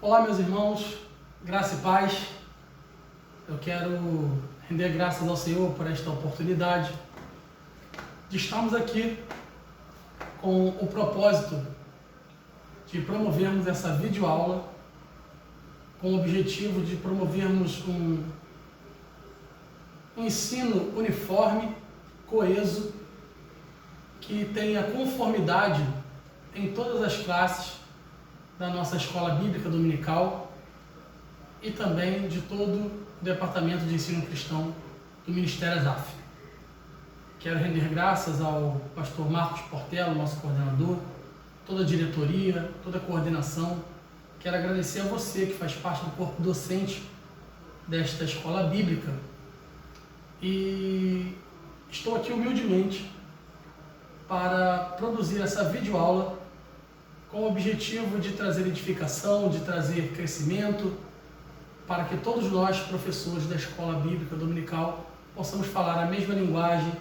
Olá, meus irmãos, graça e paz. Eu quero render graças ao Senhor por esta oportunidade de estarmos aqui com o propósito de promovermos essa videoaula com o objetivo de promovermos um ensino uniforme, coeso, que tenha conformidade em todas as classes da nossa escola bíblica dominical e também de todo o departamento de ensino cristão do Ministério ASAF. Quero render graças ao pastor Marcos Portela, nosso coordenador, toda a diretoria, toda a coordenação. Quero agradecer a você que faz parte do corpo docente desta escola bíblica e estou aqui humildemente para produzir essa videoaula com o objetivo de trazer edificação, de trazer crescimento, para que todos nós, professores da escola bíblica dominical, possamos falar a mesma linguagem,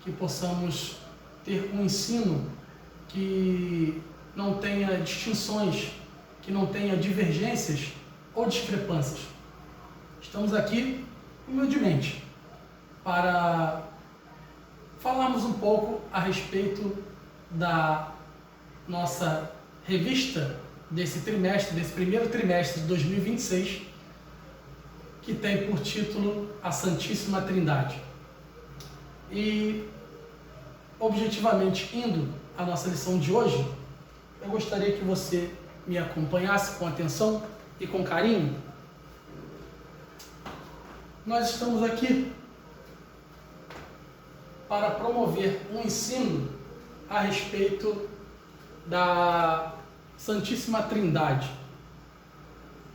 que possamos ter um ensino que não tenha distinções, que não tenha divergências ou discrepâncias. Estamos aqui humildemente para falarmos um pouco a respeito da nossa revista desse trimestre, desse primeiro trimestre de 2026, que tem por título A Santíssima Trindade. E, objetivamente, indo à nossa lição de hoje, eu gostaria que você me acompanhasse com atenção e com carinho. Nós estamos aqui para promover um ensino a respeito da Santíssima Trindade.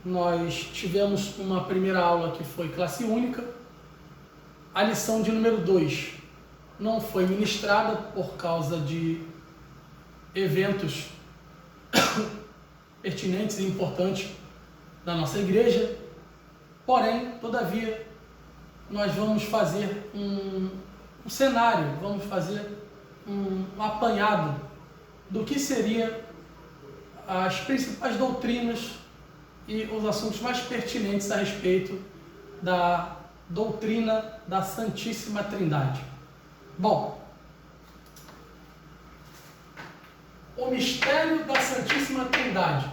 Nós tivemos uma primeira aula que foi classe única. A lição de número 2 não foi ministrada por causa de eventos pertinentes e importantes da nossa igreja. Porém, todavia, nós vamos fazer um cenário, vamos fazer um apanhado do que seria as principais doutrinas e os assuntos mais pertinentes a respeito da doutrina da Santíssima Trindade. Bom, o mistério da Santíssima Trindade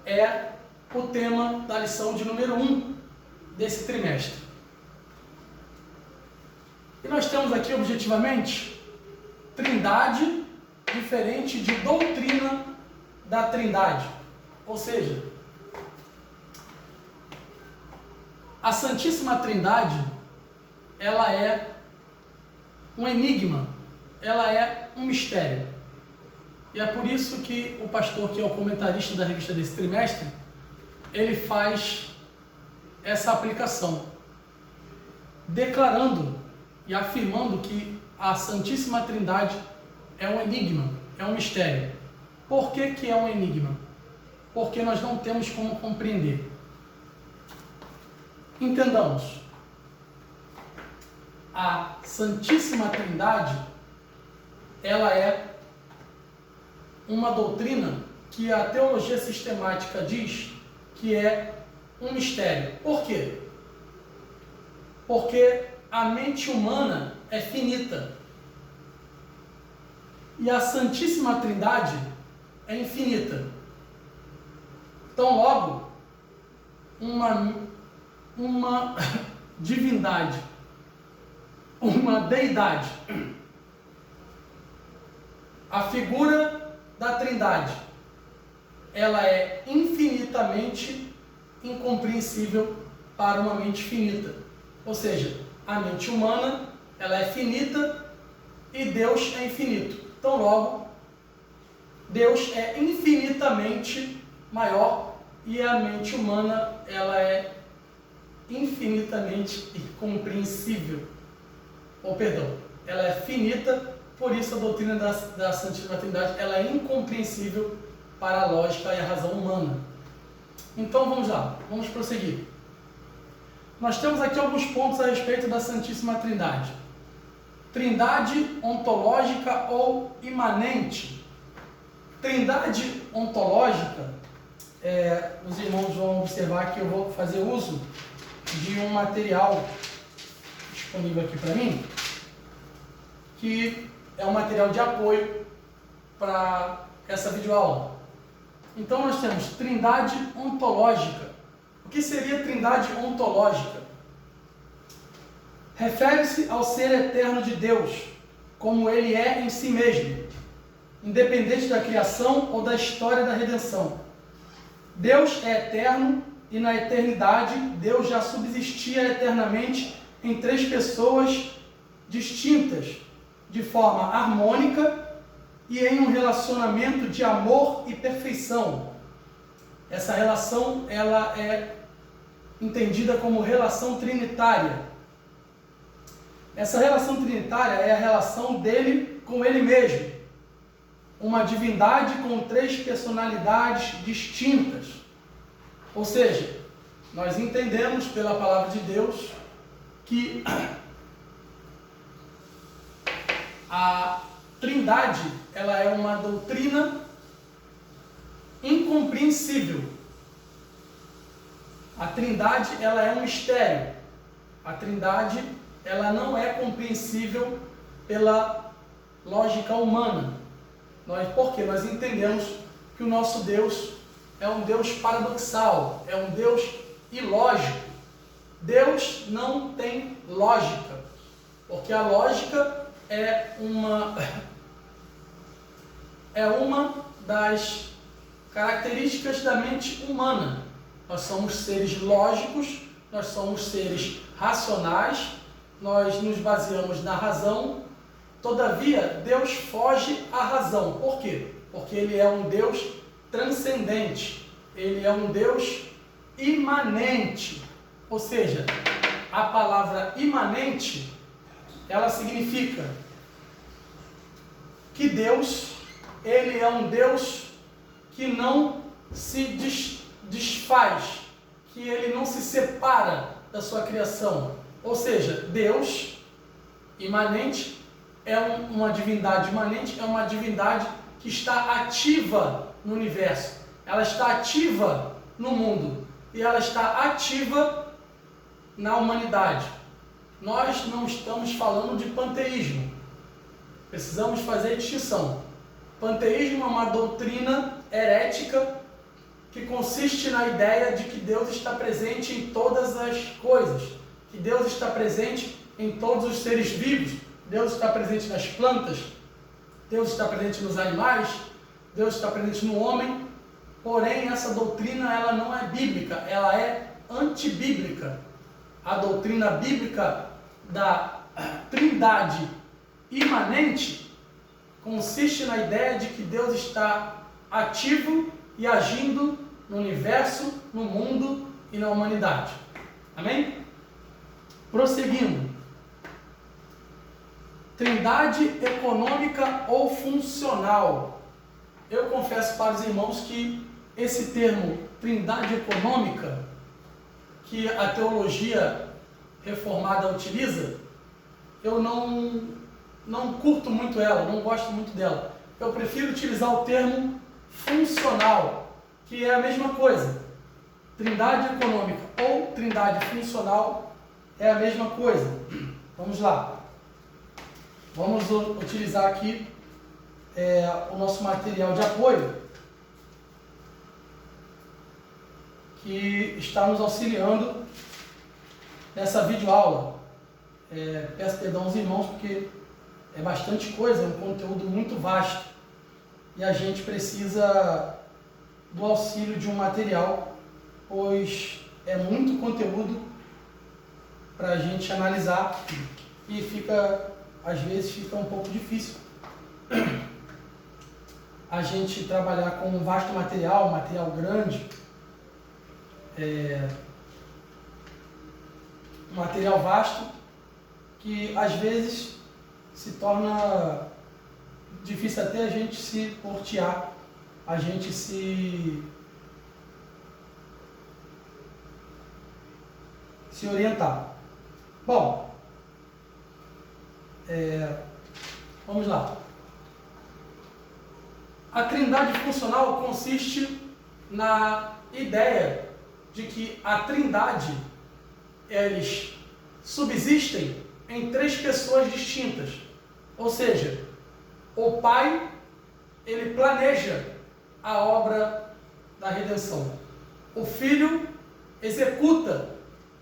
é o tema da lição de número 1 desse trimestre. E nós temos aqui, objetivamente, Trindade diferente de doutrina da Trindade. Ou seja, a Santíssima Trindade, ela é um enigma, ela é um mistério. E é por isso que o pastor, que é o comentarista da revista desse trimestre, ele faz essa aplicação, declarando e afirmando que a Santíssima Trindade é um enigma, é um mistério. Por que que é um enigma? Porque nós não temos como compreender. Entendamos, a Santíssima Trindade, ela é uma doutrina que a teologia sistemática diz que é um mistério. Por quê? Porque a mente humana é finita e a Santíssima Trindade é infinita. Então, logo, uma divindade, uma deidade, a figura da Trindade, ela é infinitamente incompreensível para uma mente finita. Ou seja, a mente humana, ela é finita e Deus é infinito. Então, logo, Deus é infinitamente maior e a mente humana, ela é infinitamente incompreensível. Ela é finita, por isso a doutrina da Santíssima Trindade, ela é incompreensível para a lógica e a razão humana. Então, vamos lá, vamos prosseguir. Nós temos aqui alguns pontos a respeito da Santíssima Trindade. Trindade ontológica ou imanente. Trindade ontológica os irmãos vão observar que eu vou fazer uso de um material disponível aqui para mim, que é um material de apoio para essa videoaula. Então nós temos trindade ontológica. O que seria trindade ontológica? Refere-se ao ser eterno de Deus, como ele é em si mesmo, independente da criação ou da história da redenção. Deus é eterno e na eternidade Deus já subsistia eternamente em três pessoas distintas, de forma harmônica e em um relacionamento de amor e perfeição. Essa relação ela é entendida como relação trinitária. Essa relação trinitária é a relação dele com ele mesmo, uma divindade com três personalidades distintas. Ou seja, nós entendemos pela palavra de Deus que a Trindade ela é uma doutrina incompreensível. A Trindade ela é um mistério. A Trindade ela não é compreensível pela lógica humana. Porque nós entendemos que o nosso Deus é um Deus paradoxal, é um Deus ilógico. Deus não tem lógica, porque a lógica é uma das características da mente humana. Nós somos seres lógicos, nós somos seres racionais, nós nos baseamos na razão. Todavia, Deus foge à razão. Por quê? Porque Ele é um Deus transcendente. Ele é um Deus imanente. Ou seja, a palavra imanente, ela significa que Deus, Ele é um Deus que não se desfaz, que Ele não se separa da sua criação. Ou seja, Deus imanente é uma divindade imanente, é uma divindade que está ativa no universo. Ela está ativa no mundo e ela está ativa na humanidade. Nós não estamos falando de panteísmo. Precisamos fazer a distinção. Panteísmo é uma doutrina herética que consiste na ideia de que Deus está presente em todas as coisas, que Deus está presente em todos os seres vivos. Deus está presente nas plantas, Deus está presente nos animais, Deus está presente no homem. Porém, essa doutrina ela não é bíblica, ela é antibíblica. A doutrina bíblica da Trindade imanente consiste na ideia de que Deus está ativo e agindo no universo, no mundo e na humanidade. Amém? Prosseguindo. Trindade econômica ou funcional. Eu confesso para os irmãos que esse termo trindade econômica, que a teologia reformada utiliza, eu não curto muito ela, não gosto muito dela. Eu prefiro utilizar o termo funcional, que é a mesma coisa. Trindade econômica ou trindade funcional é a mesma coisa. Vamos lá. Vamos utilizar aqui o nosso material de apoio, que está nos auxiliando nessa videoaula. Peço perdão aos irmãos, porque é bastante coisa, é um conteúdo muito vasto, e a gente precisa do auxílio de um material, pois é muito conteúdo para a gente analisar, e às vezes fica um pouco difícil a gente trabalhar com um vasto material, material grande, um material vasto, que às vezes se torna difícil até a gente se portear, a gente se orientar. Bom, vamos lá. A trindade funcional consiste na ideia de que a Trindade, eles subsistem em três pessoas distintas. Ou seja, o Pai, ele planeja a obra da redenção. O Filho executa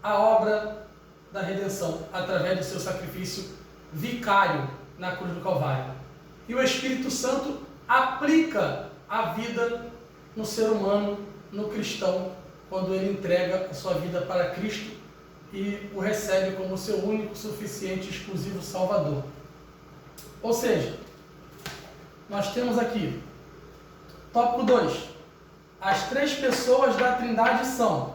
a obra da redenção através do seu sacrifício vicário na cruz do Calvário. E o Espírito Santo aplica a vida no ser humano, no cristão, quando ele entrega a sua vida para Cristo e o recebe como seu único, suficiente, exclusivo Salvador. Ou seja, nós temos aqui, tópico 2, as três pessoas da Trindade são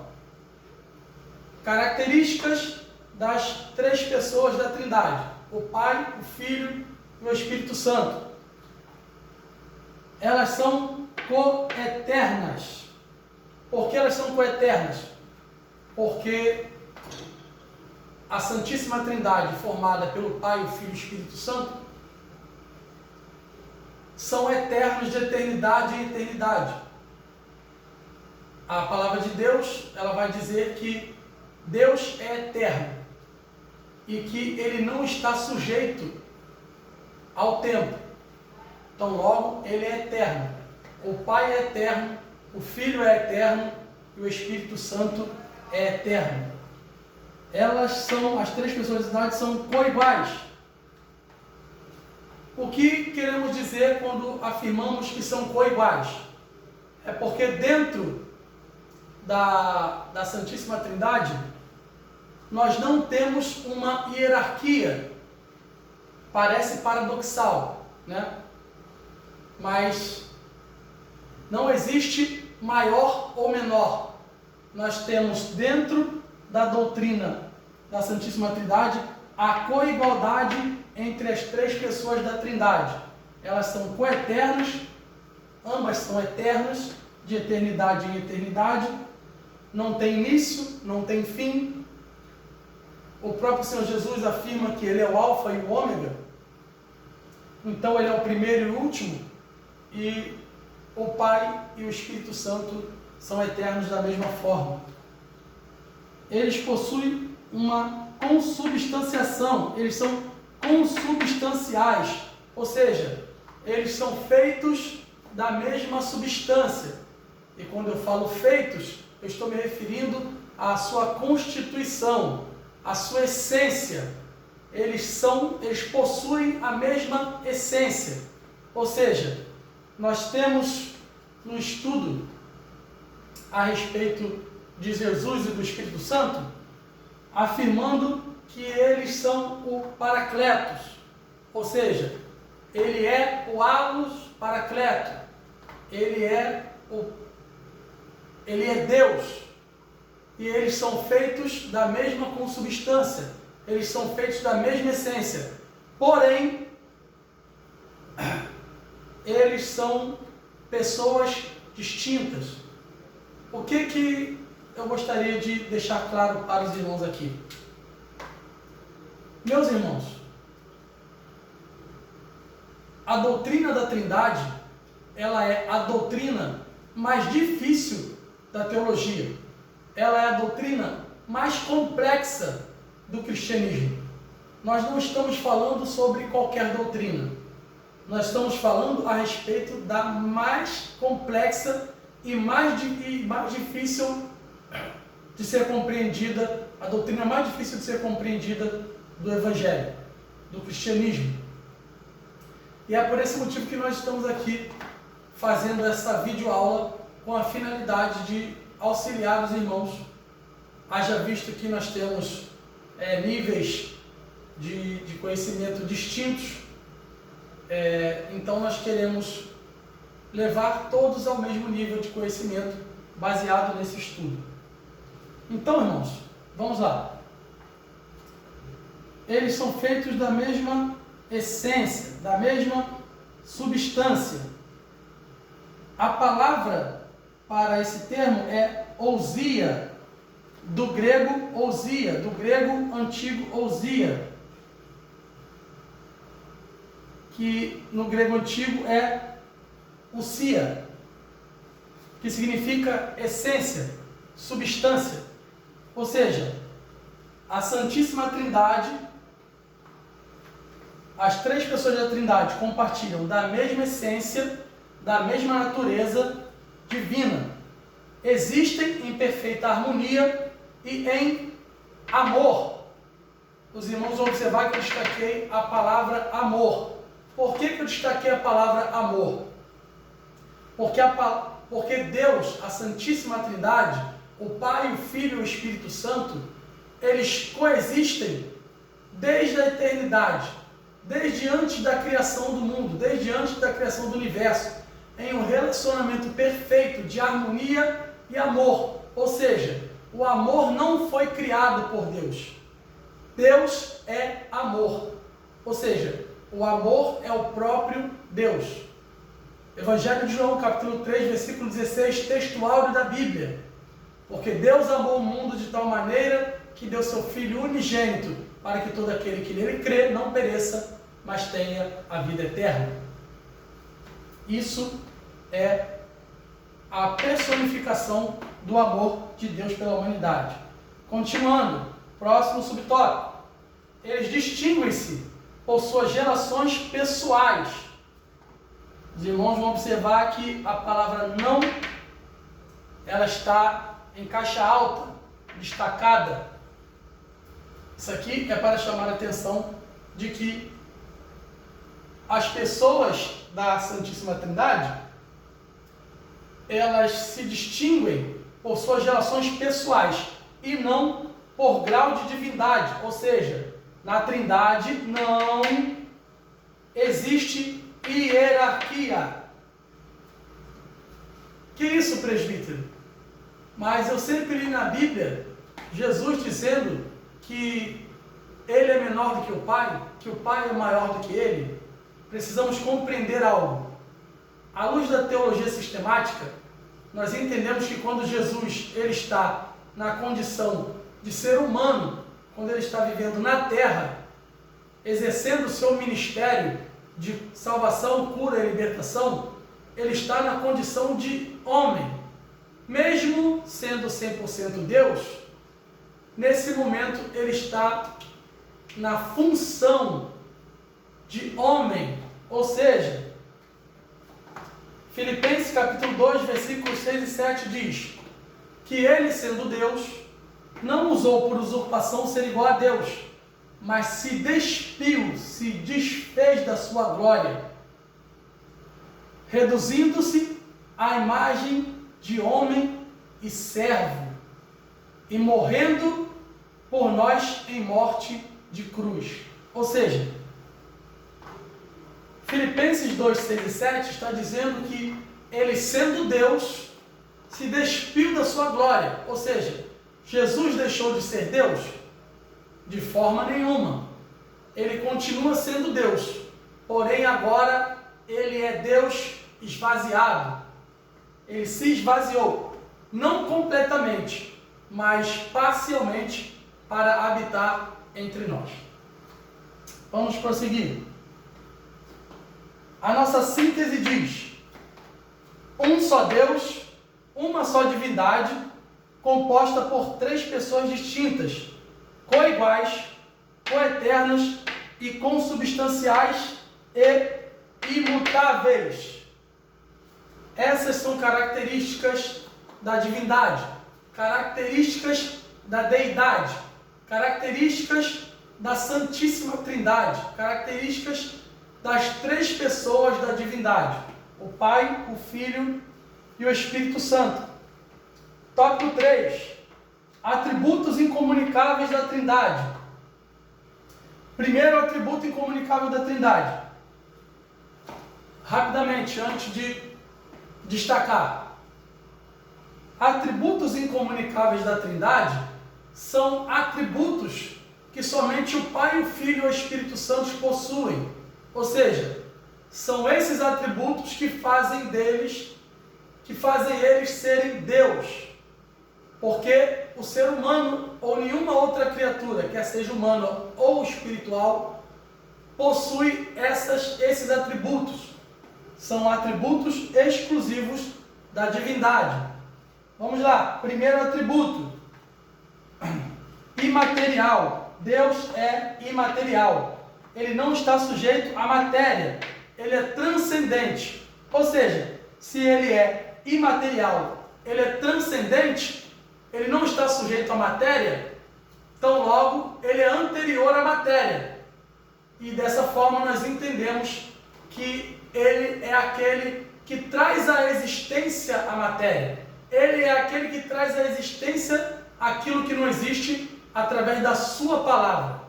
características das três pessoas da Trindade: o Pai, o Filho e o Espírito Santo. Elas são coeternas. Por que elas são coeternas? Porque a Santíssima Trindade, formada pelo Pai, o Filho e o Espírito Santo, são eternos de eternidade em eternidade. A palavra de Deus, ela vai dizer que Deus é eterno e que ele não está sujeito ao tempo. Então, logo, ele é eterno. O Pai é eterno, o Filho é eterno e o Espírito Santo é eterno. Elas são, as três pessoas da Trindade são coiguais. O que queremos dizer quando afirmamos que são coiguais? É porque dentro da Santíssima Trindade, nós não temos uma hierarquia. Parece paradoxal, né? Mas não existe maior ou menor. Nós temos dentro da doutrina da Santíssima Trindade a coigualdade entre as três pessoas da Trindade. Elas são coeternas, ambas são eternas, de eternidade em eternidade, não tem início, não tem fim. O próprio Senhor Jesus afirma que ele é o Alfa e o Ômega, então ele é o primeiro e o último, e o Pai e o Espírito Santo são eternos da mesma forma. Eles possuem uma consubstanciação, eles são consubstanciais, ou seja, eles são feitos da mesma substância. E quando eu falo feitos, eu estou me referindo à sua constituição, à sua essência. Eles possuem a mesma essência. Ou seja, nós temos um estudo a respeito de Jesus e do Espírito Santo, afirmando que eles são o Paracletos, ou seja, ele é o Allos Paracleto, ele é Deus, e eles são feitos da mesma consubstância, eles são feitos da mesma essência, porém, eles são pessoas distintas. O que eu gostaria de deixar claro para os irmãos aqui? Meus irmãos, a doutrina da Trindade, ela é a doutrina mais difícil da teologia. Ela é a doutrina mais complexa do cristianismo. Nós não estamos falando sobre qualquer doutrina. Nós estamos falando a respeito da mais complexa e mais difícil de ser compreendida, a doutrina mais difícil de ser compreendida do Evangelho, do cristianismo. E é por esse motivo que nós estamos aqui fazendo essa videoaula com a finalidade de auxiliar os irmãos. Haja visto que nós temos níveis de conhecimento distintos, então nós queremos levar todos ao mesmo nível de conhecimento baseado nesse estudo. Então, irmãos, vamos lá. Eles são feitos da mesma essência, da mesma substância. A palavra para esse termo é ousia, do grego ousia, do grego antigo ousia, que no grego antigo é ousia. que significa essência, substância. Ou seja, a Santíssima Trindade, as três pessoas da Trindade compartilham da mesma essência, da mesma natureza divina. Existem em perfeita harmonia e em amor. Os irmãos vão observar que eu destaquei a palavra amor. Por que eu destaquei a palavra amor? Porque Deus, a Santíssima Trindade, o Pai, o Filho e o Espírito Santo, eles coexistem desde a eternidade, desde antes da criação do mundo, desde antes da criação do universo, em um relacionamento perfeito de harmonia e amor. Ou seja, o amor não foi criado por Deus. Deus é amor. Ou seja, o amor é o próprio Deus. Evangelho de João, capítulo 3, versículo 16, texto áureo da Bíblia. Porque Deus amou o mundo de tal maneira que deu seu Filho unigênito, para que todo aquele que nele crê não pereça, mas tenha a vida eterna. Isso é a personificação do amor de Deus pela humanidade. Continuando, próximo subtópico. Eles distinguem-se por suas relações pessoais. Os irmãos vão observar que a palavra não, ela está em caixa alta, destacada. Isso aqui é para chamar a atenção de que as pessoas da Santíssima Trindade, elas se distinguem por suas relações pessoais e não por grau de divindade. Ou seja, na Trindade não existe hierarquia. Que isso, presbítero? Mas eu sempre li na Bíblia Jesus dizendo que ele é menor do que o Pai, que o Pai é maior do que ele. Precisamos compreender algo. À luz da teologia sistemática, nós entendemos que quando Jesus ele está na condição de ser humano, quando ele está vivendo na terra, exercendo o seu ministério de salvação, cura e libertação, ele está na condição de homem. Mesmo sendo 100% Deus, nesse momento ele está na função de homem. Ou seja, Filipenses capítulo 2, versículos 6 e 7 diz que ele, sendo Deus, não usou por usurpação ser igual a Deus, mas se despiu, se desfez da sua glória, reduzindo-se à imagem de homem e servo, e morrendo por nós em morte de cruz. Ou seja, Filipenses 2, 6 e 7 está dizendo que ele, sendo Deus, se despiu da sua glória. Ou seja, Jesus deixou de ser Deus? De forma nenhuma. Ele continua sendo Deus, porém agora ele é Deus esvaziado. Ele se esvaziou, não completamente, mas parcialmente, para habitar entre nós. Vamos prosseguir. A nossa síntese diz: um só Deus, uma só divindade, composta por três pessoas distintas, coiguais, coeternas e consubstanciais e imutáveis. Essas são características da divindade, características da deidade, características da Santíssima Trindade, características das três pessoas da divindade: o Pai, o Filho e o Espírito Santo. Tópico 3. Atributos incomunicáveis da Trindade. Primeiro atributo incomunicável da Trindade. Rapidamente, antes de destacar. Atributos incomunicáveis da Trindade são atributos que somente o Pai, o Filho e o Espírito Santo possuem. Ou seja, são esses atributos que fazem eles serem Deus. Porque o ser humano ou nenhuma outra criatura, quer seja humana ou espiritual, possui esses atributos. São atributos exclusivos da divindade. Vamos lá, primeiro atributo, imaterial. Deus é imaterial. Ele não está sujeito à matéria, ele é transcendente. Ou seja, se ele é imaterial, ele é transcendente, ele não está sujeito à matéria, então logo ele é anterior à matéria. E dessa forma nós entendemos que ele é aquele que traz à existência a matéria. Ele é aquele que traz à existência aquilo que não existe através da sua palavra.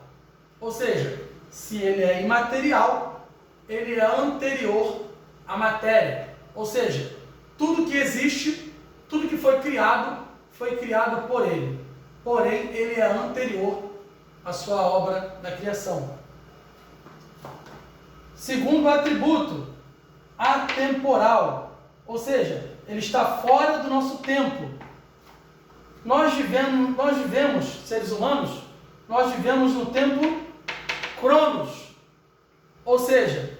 Ou seja, se ele é imaterial, ele é anterior à matéria. Ou seja, tudo que existe, tudo que foi criado por ele. Porém, ele é anterior à sua obra da criação. Segundo atributo, atemporal. Ou seja, ele está fora do nosso tempo. Nós vivemos, seres humanos, nós vivemos no tempo Cronos. Ou seja,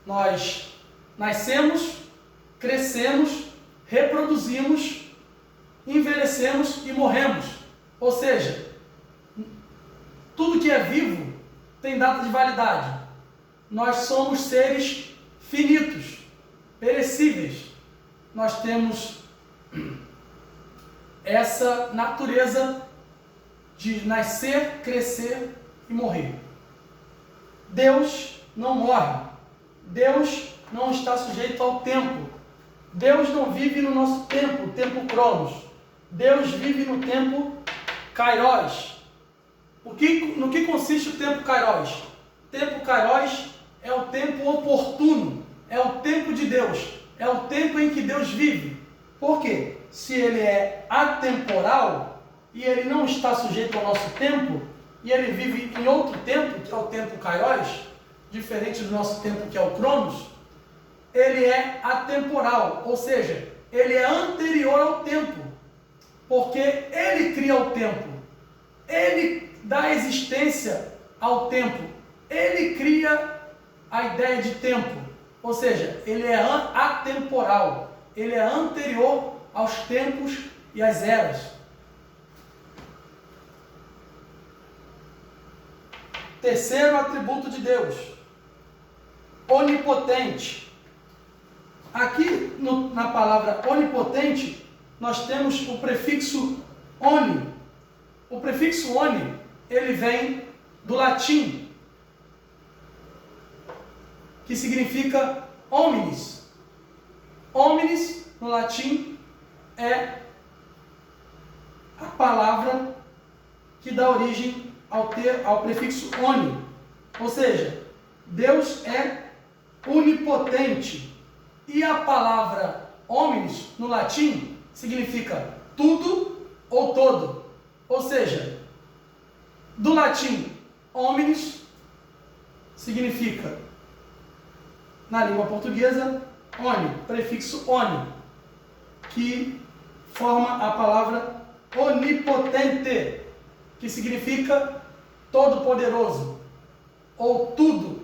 nós nascemos, crescemos, reproduzimos, envelhecemos e morremos. Ou seja, tudo que é vivo tem data de validade. Nós somos seres finitos, perecíveis. Nós temos essa natureza de nascer, crescer e morrer. Deus não morre. Deus não está sujeito ao tempo. Deus não vive no nosso tempo, o tempo Cronos. Deus vive no tempo Kairos. No que consiste o tempo Kairos? O tempo Kairos é o tempo oportuno, é o tempo de Deus, é o tempo em que Deus vive. Por quê? Se ele é atemporal e ele não está sujeito ao nosso tempo, e ele vive em outro tempo, que é o tempo Kairos, diferente do nosso tempo que é o Cronos, ele é atemporal, ou seja, ele é anterior ao tempo, porque ele cria o tempo, ele dá existência ao tempo, ele cria a ideia de tempo, ou seja, ele é atemporal, ele é anterior aos tempos e às eras. Terceiro atributo de Deus, onipotente. Aqui na palavra onipotente, nós temos o prefixo oni. O prefixo oni, ele vem do latim, que significa omnis. Omnis, no latim, é a palavra que dá origem ao prefixo oni. Ou seja, Deus é onipotente. E a palavra omnis, no latim, significa tudo ou todo. Ou seja, do latim, omnis significa, na língua portuguesa, oni, prefixo oni, que forma a palavra onipotente, que significa todo-poderoso, ou tudo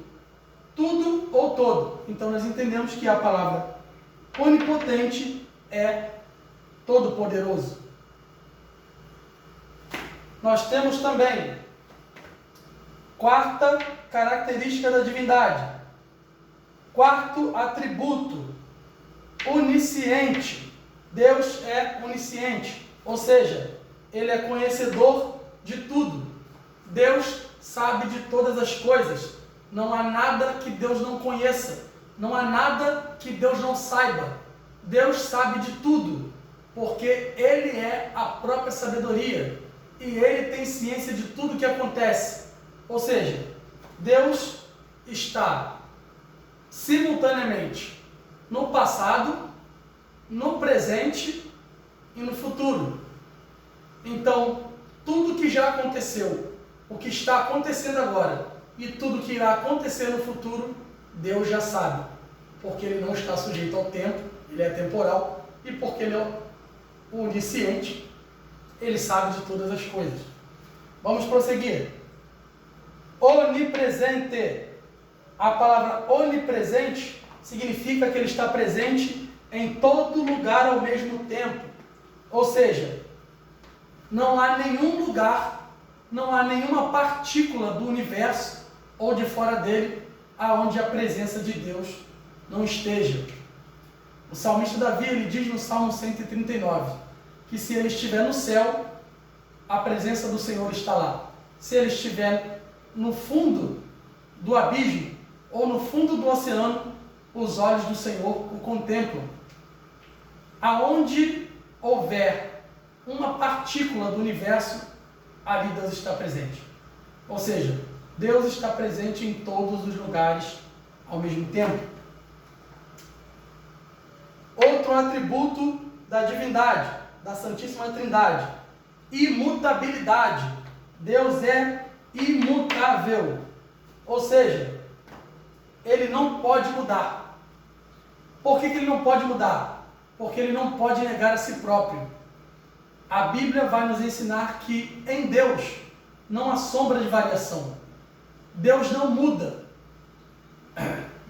ou todo. Então nós entendemos que a palavra onipotente é todo-poderoso. Nós temos também quarta característica da divindade, quarto atributo, onisciente. Deus é onisciente, ou seja, ele é conhecedor de tudo. Deus sabe de todas as coisas. Não há nada que Deus não conheça. Não há nada que Deus não saiba. Deus sabe de tudo, porque Ele é a própria sabedoria. E Ele tem ciência de tudo que acontece. Ou seja, Deus está simultaneamente no passado, no presente e no futuro. Então, tudo que já aconteceu, o que está acontecendo agora e tudo que irá acontecer no futuro, Deus já sabe, porque Ele não está sujeito ao tempo, Ele é temporal, e porque Ele é onisciente, Ele sabe de todas as coisas. Vamos prosseguir. Onipresente. A palavra onipresente significa que Ele está presente em todo lugar ao mesmo tempo. Ou seja, não há nenhum lugar, não há nenhuma partícula do universo ou de fora dele aonde a presença de Deus não esteja. O salmista Davi, ele diz no Salmo 139, que se ele estiver no céu, a presença do Senhor está lá. Se ele estiver no fundo do abismo ou no fundo do oceano, os olhos do Senhor o contemplam. Aonde houver uma partícula do universo, ali Deus está presente. Ou seja, Deus está presente em todos os lugares ao mesmo tempo. Outro atributo da divindade, da Santíssima Trindade, imutabilidade. Deus é imutável, ou seja, ele não pode mudar. Por que ele não pode mudar? Porque ele não pode negar a si próprio. A Bíblia vai nos ensinar que em Deus não há sombra de variação. Deus não muda.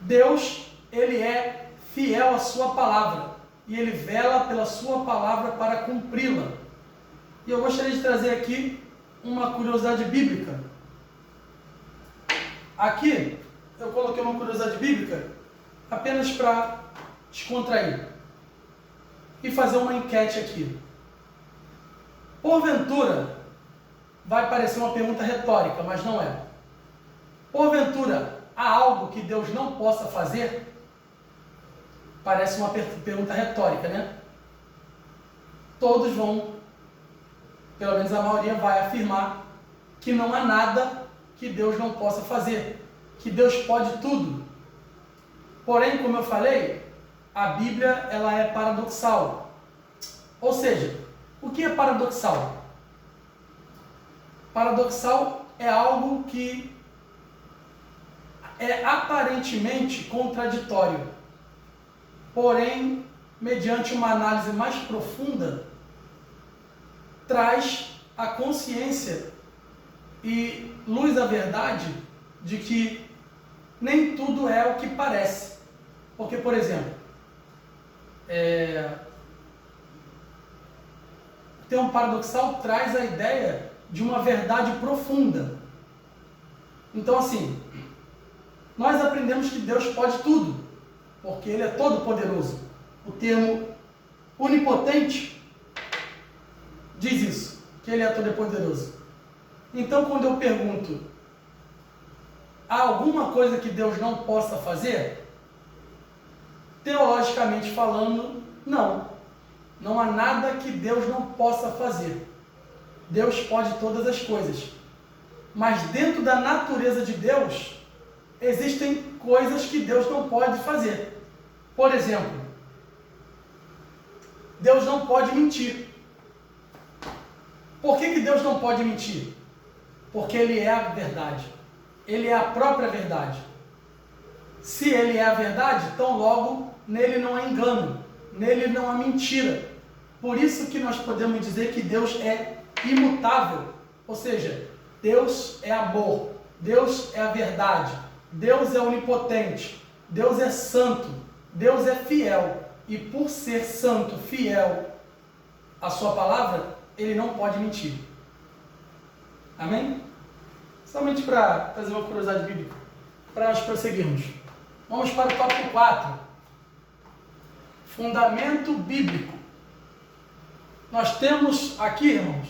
Deus, ele é fiel à sua palavra e ele vela pela sua palavra para cumpri-la. E eu gostaria de trazer aqui uma curiosidade bíblica. Aqui eu coloquei uma curiosidade bíblica apenas para descontrair e fazer uma enquete aqui. Porventura, vai parecer uma pergunta retórica, mas não é. Porventura, há algo que Deus não possa fazer? Parece uma pergunta retórica, né? Todos vão, pelo menos a maioria vai afirmar que não há nada que Deus não possa fazer, que Deus pode tudo. Porém, como eu falei, a Bíblia ela é paradoxal. Ou seja, o que é paradoxal? Paradoxal é algo que é aparentemente contraditório, porém, mediante uma análise mais profunda, traz a consciência e luz à verdade de que nem tudo é o que parece. Porque, por exemplo, o termo paradoxal traz a ideia de uma verdade profunda. Então, assim, nós aprendemos que Deus pode tudo, porque Ele é todo poderoso. O termo onipotente diz isso, que Ele é todo poderoso. Então, quando eu pergunto, há alguma coisa que Deus não possa fazer? Teologicamente falando, não. Não há nada que Deus não possa fazer. Deus pode todas as coisas. Mas dentro da natureza de Deus, existem coisas que Deus não pode fazer. Por exemplo, Deus não pode mentir. Por que Deus não pode mentir? Porque Ele é a verdade. Ele é a própria verdade. Se Ele é a verdade, então logo nele não há engano, nele não há mentira. Por isso que nós podemos dizer que Deus é imutável. Ou seja, Deus é amor, Deus é a verdade, Deus é onipotente, Deus é santo, Deus é fiel. E por ser santo, fiel à sua palavra, Ele não pode mentir. Amém? Somente para trazer uma curiosidade bíblica, para nós prosseguirmos. Vamos para o tópico 4. Fundamento bíblico. Nós temos aqui, irmãos,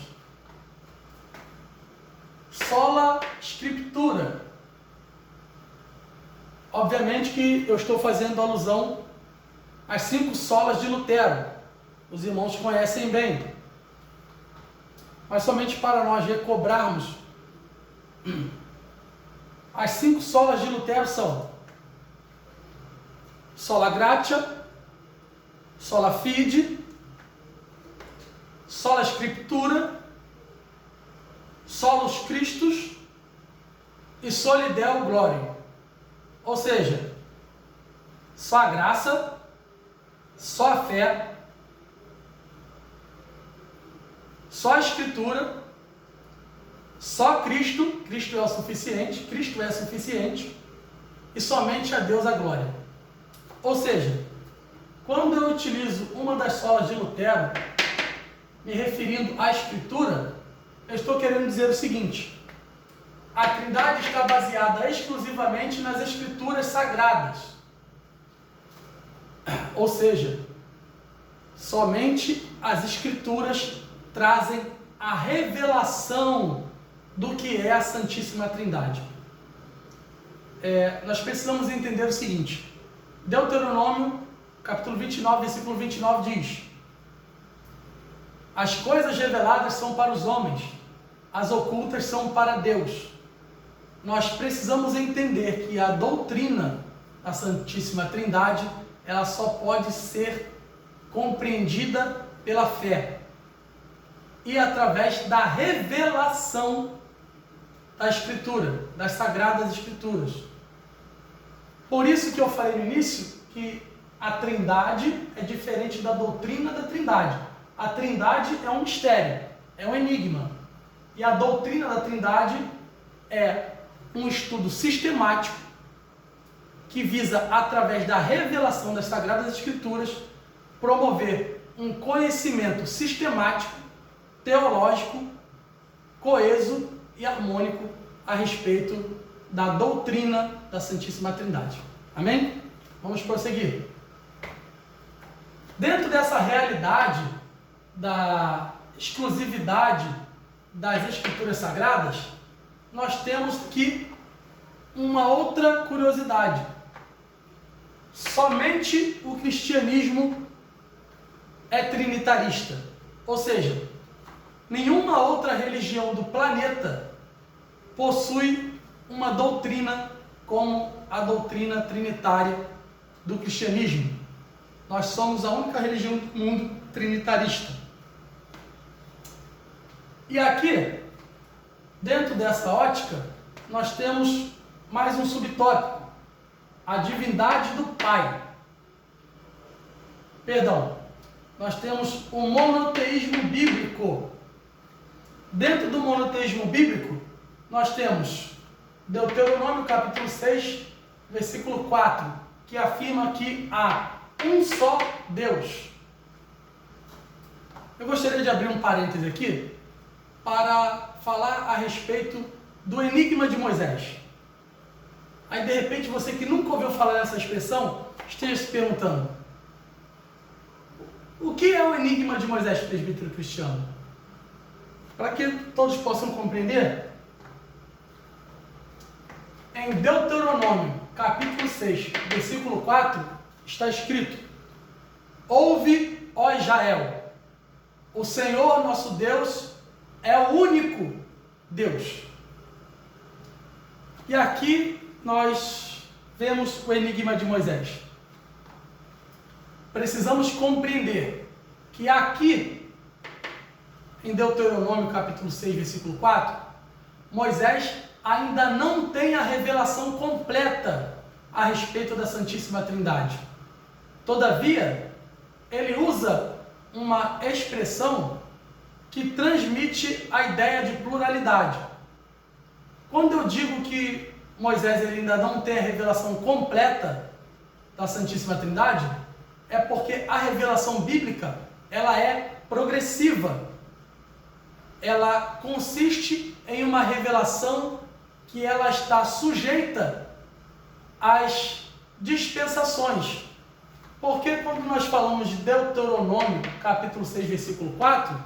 sola scriptura. Obviamente que eu estou fazendo alusão às 5 solas de Lutero. Os irmãos conhecem bem. Mas somente para nós recobrarmos, as 5 solas de Lutero são sola gratia, sola fide, sola scriptura, solus Christus e soli Deo gloria. Ou seja, só a graça, só a fé, só a Escritura, só Cristo, Cristo é o suficiente, Cristo é suficiente, e somente a Deus a glória. Ou seja, quando eu utilizo uma das solas de Lutero, me referindo à Escritura, eu estou querendo dizer o seguinte: a Trindade está baseada exclusivamente nas Escrituras Sagradas. Ou seja, somente as Escrituras trazem a revelação do que é a Santíssima Trindade. Nós precisamos entender o seguinte: Deuteronômio, capítulo 29, versículo 29 diz: as coisas reveladas são para os homens, as ocultas são para Deus. Nós precisamos entender que a doutrina da Santíssima Trindade, ela só pode ser compreendida pela fé e através da revelação da Escritura, das Sagradas Escrituras. Por isso que eu falei no início que a Trindade é diferente da doutrina da Trindade. A Trindade é um mistério, é um enigma. E a doutrina da Trindade é um estudo sistemático que visa, através da revelação das Sagradas Escrituras, promover um conhecimento sistemático, teológico, coeso e harmônico a respeito da doutrina da Santíssima Trindade. Amém? Vamos prosseguir. Dentro dessa realidade da exclusividade das Escrituras Sagradas, nós temos que uma outra curiosidade. Somente o cristianismo é trinitarista. Ou seja, nenhuma outra religião do planeta possui uma doutrina como a doutrina trinitária do cristianismo. Nós somos a única religião do mundo trinitarista. E aqui, dentro dessa ótica, nós temos mais um subtópico: a divindade do Pai. Nós temos o monoteísmo bíblico. Dentro do monoteísmo bíblico, nós temos Deuteronômio capítulo 6, versículo 4, que afirma que há um só Deus. Eu gostaria de abrir um parêntese aqui para falar a respeito do enigma de Moisés. Aí de repente você que nunca ouviu falar dessa expressão, esteja se perguntando: o que é o enigma de Moisés, presbítero Cristiano? Para que todos possam compreender, em Deuteronômio capítulo 6, versículo 4, está escrito: ouve, ó Israel, o Senhor nosso Deus é o único Deus. E aqui nós vemos o enigma de Moisés. Precisamos compreender que aqui, em Deuteronômio capítulo 6, versículo 4, Moisés ainda não tem a revelação completa a respeito da Santíssima Trindade. Todavia, ele usa uma expressão que transmite a ideia de pluralidade. Quando eu digo que Moisés ele ainda não tem a revelação completa da Santíssima Trindade, é porque a revelação bíblica ela é progressiva. Ela consiste em uma revelação que ela está sujeita às dispensações. Porque quando nós falamos de Deuteronômio, capítulo 6, versículo 4,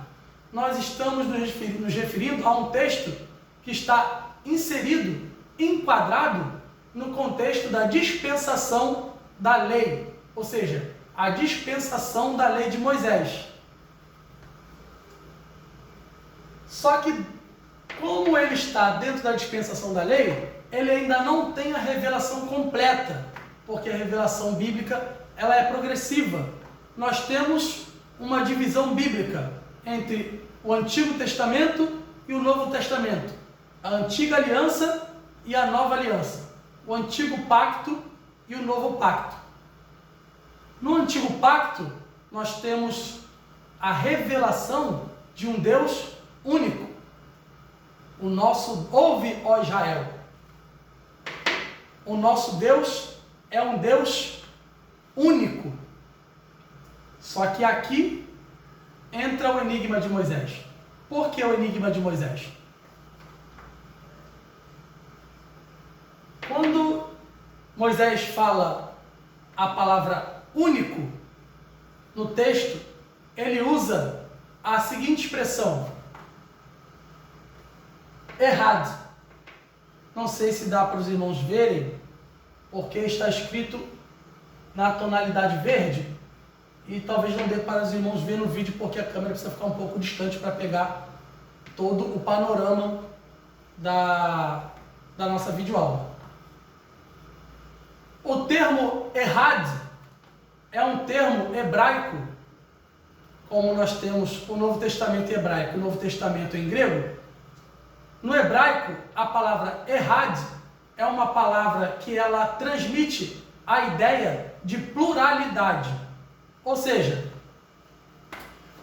nós estamos nos referindo a um texto que está inserido, enquadrado no contexto da dispensação da lei, ou seja, a dispensação da lei de Moisés. Só que, como ele está dentro da dispensação da lei, ele ainda não tem a revelação completa, porque a revelação bíblica ela é progressiva. Nós temos uma divisão bíblica entre o Antigo Testamento e o Novo Testamento, a Antiga Aliança e a Nova Aliança, o Antigo Pacto e o Novo Pacto. No Antigo Pacto, nós temos a revelação de um Deus único. O nosso, ouve, ó Israel, o nosso Deus é um Deus único. Só que aqui entra o enigma de Moisés. Por que o enigma de Moisés? Quando Moisés fala a palavra único no texto, ele usa a seguinte expressão: errado. Não sei se dá para os irmãos verem, porque está escrito na tonalidade verde, e talvez não dê para os irmãos verem no vídeo, porque a câmera precisa ficar um pouco distante para pegar todo o panorama da nossa videoaula. O termo errad é um termo hebraico, como nós temos o Novo Testamento em hebraico e o Novo Testamento em grego. No hebraico, a palavra errad é uma palavra que ela transmite a ideia de pluralidade. Ou seja,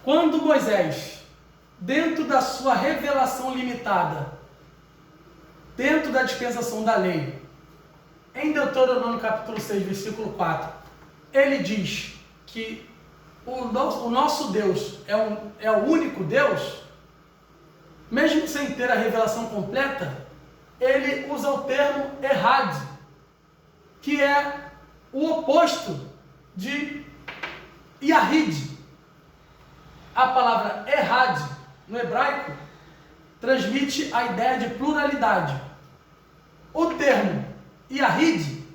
quando Moisés, dentro da sua revelação limitada, dentro da dispensação da lei, em Deuteronômio capítulo 6, versículo 4, ele diz que o nosso Deus é o único Deus, mesmo sem ter a revelação completa, ele usa o termo errad, que é o oposto de Yahid. A palavra errad no hebraico transmite a ideia de pluralidade. O termo Yahid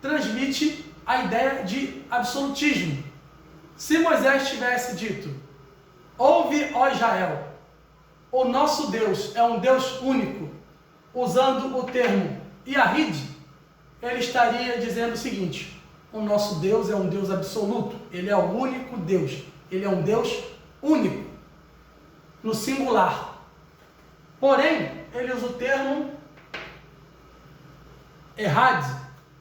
transmite a ideia de absolutismo. Se Moisés tivesse dito: ouve, ó Israel, o nosso Deus é um Deus único, usando o termo Yahid, ele estaria dizendo o seguinte: o nosso Deus é um Deus absoluto, ele é o único Deus, ele é um Deus único, no singular. Porém, ele usa o termo errad,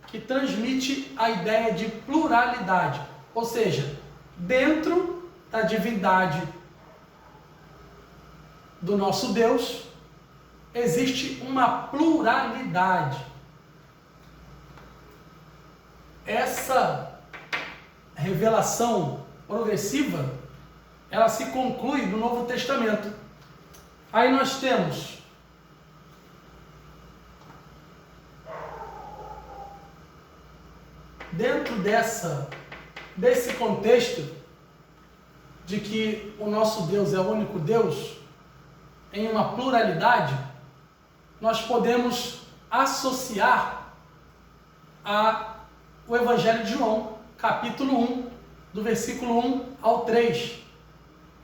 que transmite a ideia de pluralidade, ou seja, dentro da divindade do nosso Deus, existe uma pluralidade. Essa revelação progressiva, ela se conclui no Novo Testamento. Aí nós temos dentro desse contexto de que o nosso Deus é o único Deus, em uma pluralidade, nós podemos associar o Evangelho de João, capítulo 1, do versículo 1 ao 3,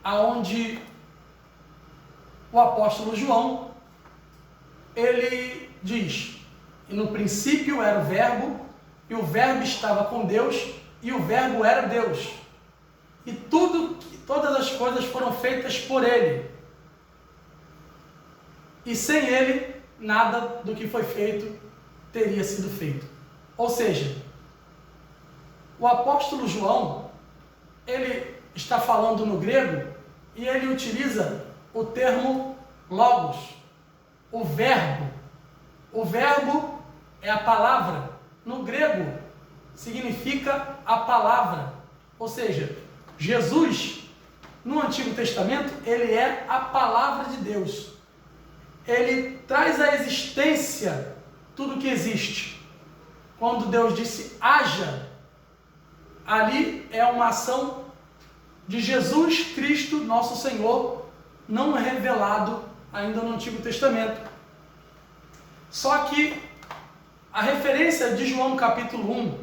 aonde o apóstolo João, ele diz: e no princípio era o verbo, e o verbo estava com Deus, e o verbo era Deus, e todas as coisas foram feitas por ele, e sem ele nada do que foi feito teria sido feito. Ou seja, o apóstolo João, ele está falando no grego e ele utiliza o termo logos, o verbo. O verbo é a palavra. No grego significa a palavra. Ou seja, Jesus, no Antigo Testamento, ele é a palavra de Deus. Ele traz à existência tudo que existe. Quando Deus disse haja, ali é uma ação de Jesus Cristo, nosso Senhor, não revelado ainda no Antigo Testamento. Só que a referência de João capítulo 1,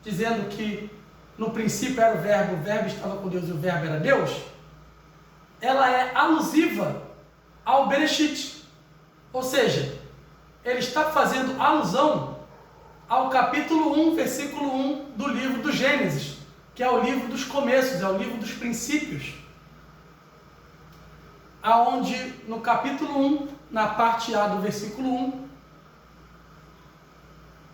dizendo que no princípio era o verbo estava com Deus e o verbo era Deus, ela é alusiva ao Bereshit. Ou seja, ele está fazendo alusão ao capítulo 1, versículo 1 do livro do Gênesis, que é o livro dos começos, é o livro dos princípios, aonde no capítulo 1, na parte A do versículo 1,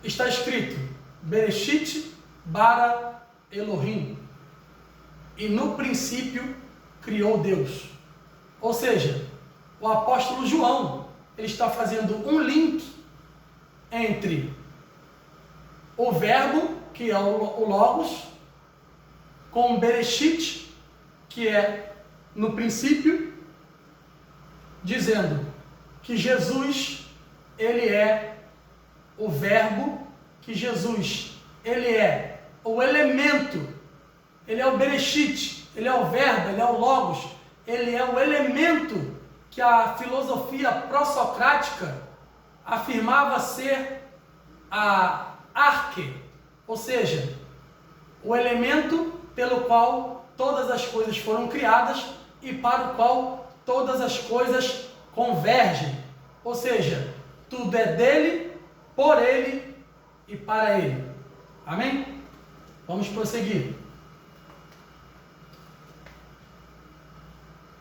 está escrito: Bereshit bara Elohim, e no princípio criou Deus. Ou seja, o apóstolo João, ele está fazendo um link entre o verbo, que é o logos, com Bereshit, que é no princípio, dizendo que Jesus, ele é o verbo, que Jesus, ele é o elemento, ele é o bereshit, ele é o verbo, ele é o logos, ele é o elemento que a filosofia pró-socrática afirmava ser a arque, ou seja, o elemento pelo qual todas as coisas foram criadas e para o qual todas as coisas convergem. Ou seja, tudo é dele, por ele e para ele. Amém? Vamos prosseguir.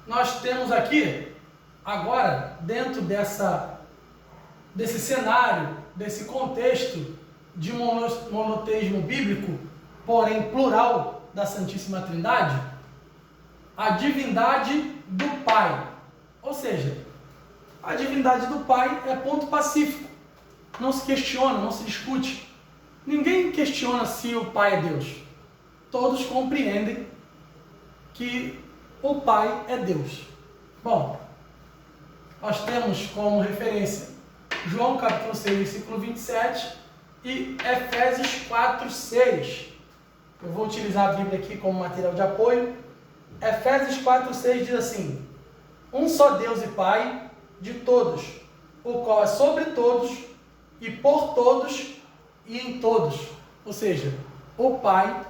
Nós temos aqui, agora, dentro desse cenário, desse contexto de monoteísmo bíblico, porém plural, da Santíssima Trindade, a divindade do Pai. Ou seja, a divindade do Pai é ponto pacífico. Não se questiona, não se discute. Ninguém questiona se o Pai é Deus. Todos compreendem que o Pai é Deus. Bom, nós temos como referência João capítulo 6, versículo 27 e Efésios 4, 6. Eu vou utilizar a Bíblia aqui como material de apoio. Efésios 4, 6 diz assim: um só Deus e Pai de todos, o qual é sobre todos e por todos e em todos. Ou seja, o Pai,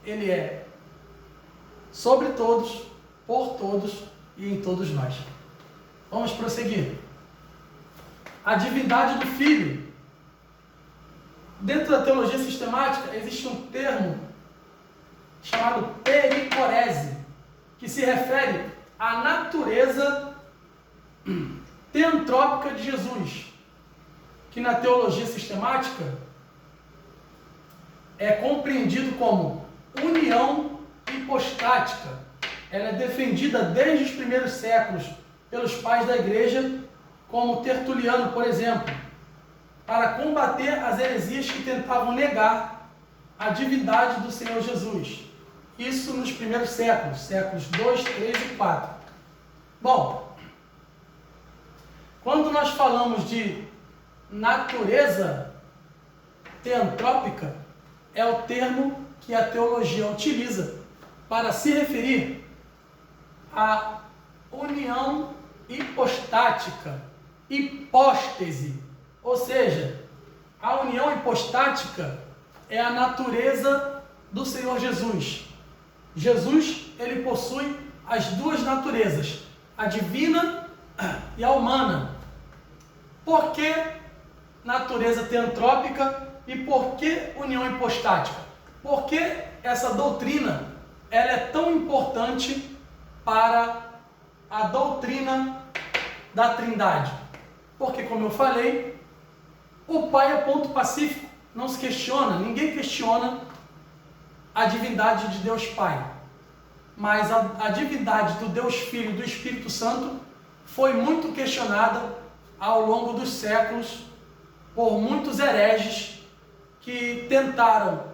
ele é sobre todos, por todos e em todos nós. Vamos prosseguir. A divindade do Filho. Dentro da teologia sistemática existe um termo chamado pericorese, que se refere à natureza teantrópica de Jesus, que na teologia sistemática é compreendido como união hipostática. Ela é defendida desde os primeiros séculos pelos pais da igreja, como Tertuliano, por exemplo, para combater as heresias que tentavam negar a divindade do Senhor Jesus. Isso nos primeiros séculos, séculos 2, 3 e 4. Bom, quando nós falamos de natureza teantrópica, é o termo que a teologia utiliza para se referir à união hipostática, hipóstese, ou seja, a união hipostática é a natureza do Senhor Jesus. Jesus, ele possui as duas naturezas, a divina e a humana. Por que natureza teantrópica e por que união hipostática? Por que essa doutrina ela é tão importante para a doutrina da Trindade? Porque, como eu falei, o Pai é ponto pacífico, não se questiona, ninguém questiona a divindade de Deus Pai. Mas a divindade do Deus Filho e do Espírito Santo foi muito questionada ao longo dos séculos por muitos hereges que tentaram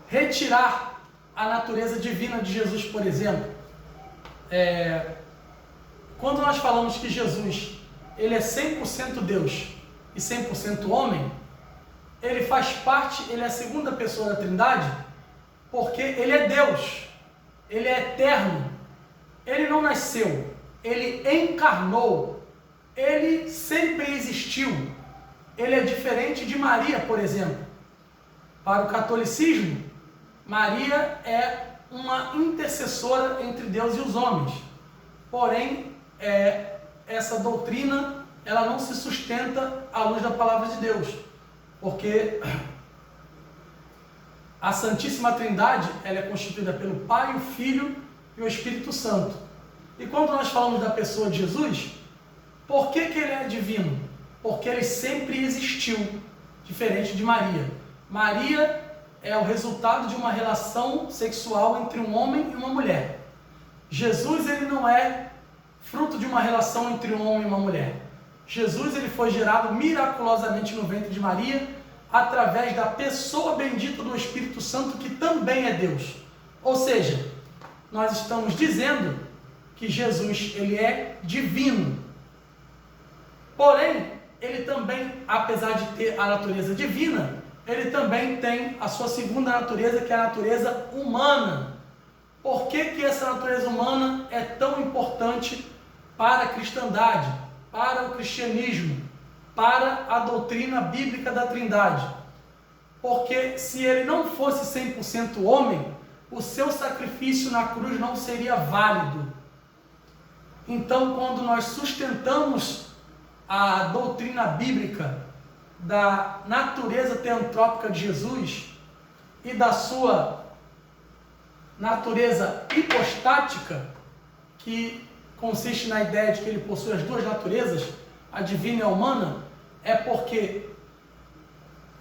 retirar a natureza divina de Jesus, por exemplo. Quando nós falamos que Jesus ele é 100% Deus e 100% homem, ele faz parte, ele é a segunda pessoa da Trindade, porque ele é Deus, ele é eterno, ele não nasceu, ele encarnou, ele sempre existiu. Ele é diferente de Maria, por exemplo. Para o catolicismo, Maria é uma intercessora entre Deus e os homens. Porém, essa doutrina ela não se sustenta à luz da palavra de Deus, porque a Santíssima Trindade ela é constituída pelo Pai, o Filho e o Espírito Santo. E quando nós falamos da pessoa de Jesus, por que ele é divino? Porque ele sempre existiu, diferente de Maria. Maria é o resultado de uma relação sexual entre um homem e uma mulher. Jesus ele não é fruto de uma relação entre um homem e uma mulher. Jesus ele foi gerado miraculosamente no ventre de Maria, através da pessoa bendita do Espírito Santo, que também é Deus. Ou seja, nós estamos dizendo que Jesus ele é divino. Porém, ele também, apesar de ter a natureza divina, ele também tem a sua segunda natureza, que é a natureza humana. Por que essa natureza humana é tão importante para a cristandade, para o cristianismo, para a doutrina bíblica da Trindade? Porque se ele não fosse 100% homem, o seu sacrifício na cruz não seria válido. Então, quando nós sustentamos a doutrina bíblica da natureza teantrópica de Jesus e da sua natureza hipostática, que consiste na ideia de que ele possui as duas naturezas, a divina e a humana, é porque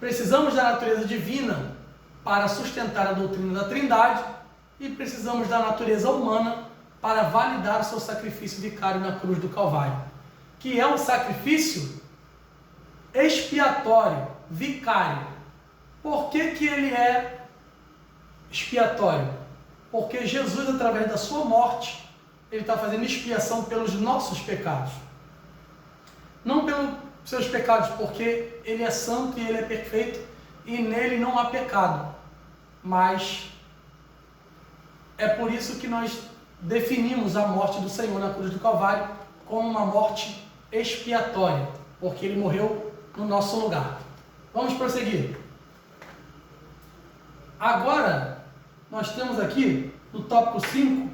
precisamos da natureza divina para sustentar a doutrina da Trindade e precisamos da natureza humana para validar o seu sacrifício vicário na cruz do Calvário, que é um sacrifício expiatório, vicário. Por que ele é expiatório? Porque Jesus, através da sua morte, ele está fazendo expiação pelos nossos pecados. Não pelos seus pecados, porque ele é santo e ele é perfeito e nele não há pecado. Mas é por isso que nós definimos a morte do Senhor na cruz do Calvário como uma morte expiatória, porque ele morreu no nosso lugar. Vamos prosseguir. Agora, nós temos aqui, no tópico 5,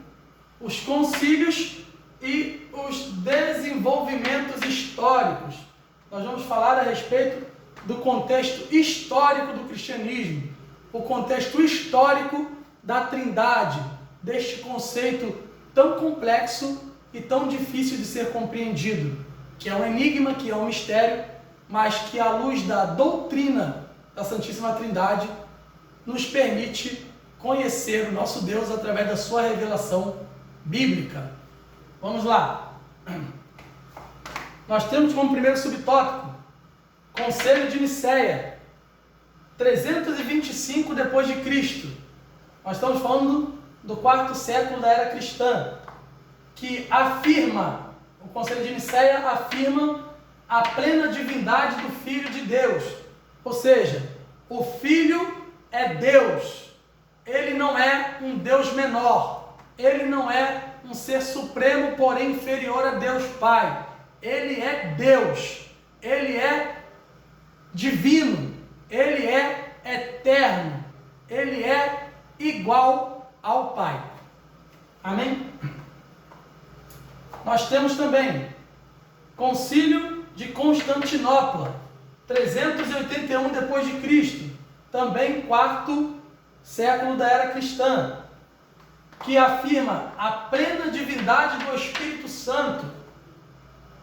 os concílios e os desenvolvimentos históricos. Nós vamos falar a respeito do contexto histórico do cristianismo, o contexto histórico da Trindade, deste conceito tão complexo e tão difícil de ser compreendido, que é um enigma, que é um mistério, mas que à luz da doutrina da Santíssima Trindade nos permite conhecer o nosso Deus através da sua revelação bíblica. Vamos lá. Nós temos como primeiro subtópico Concílio de Nicéia, 325 depois de Cristo. Nós estamos falando do quarto século da era cristã, que afirma, o Concílio de Nicéia afirma a plena divindade do Filho de Deus. Ou seja, o Filho é Deus. Ele não é um Deus menor. Ele não é um ser supremo, porém inferior a Deus Pai. Ele é Deus. Ele é divino. Ele é eterno. Ele é igual ao Pai. Amém? Nós temos também Concílio de Constantinopla, 381 depois de Cristo, também quarto século da era cristã, que afirma a plena divindade do Espírito Santo.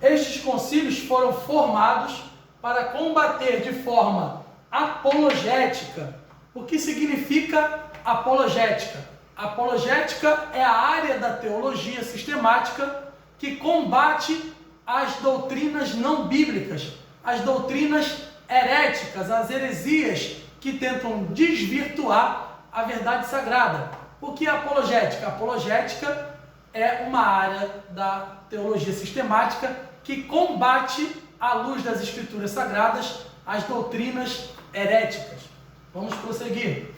Estes concílios foram formados para combater de forma apologética. O que significa apologética? Apologética é a área da teologia sistemática que combate as doutrinas não bíblicas, as doutrinas heréticas, as heresias que tentam desvirtuar a verdade sagrada. O que é apologética? Apologética é uma área da teologia sistemática que combate, à luz das escrituras sagradas, as doutrinas heréticas. Vamos prosseguir.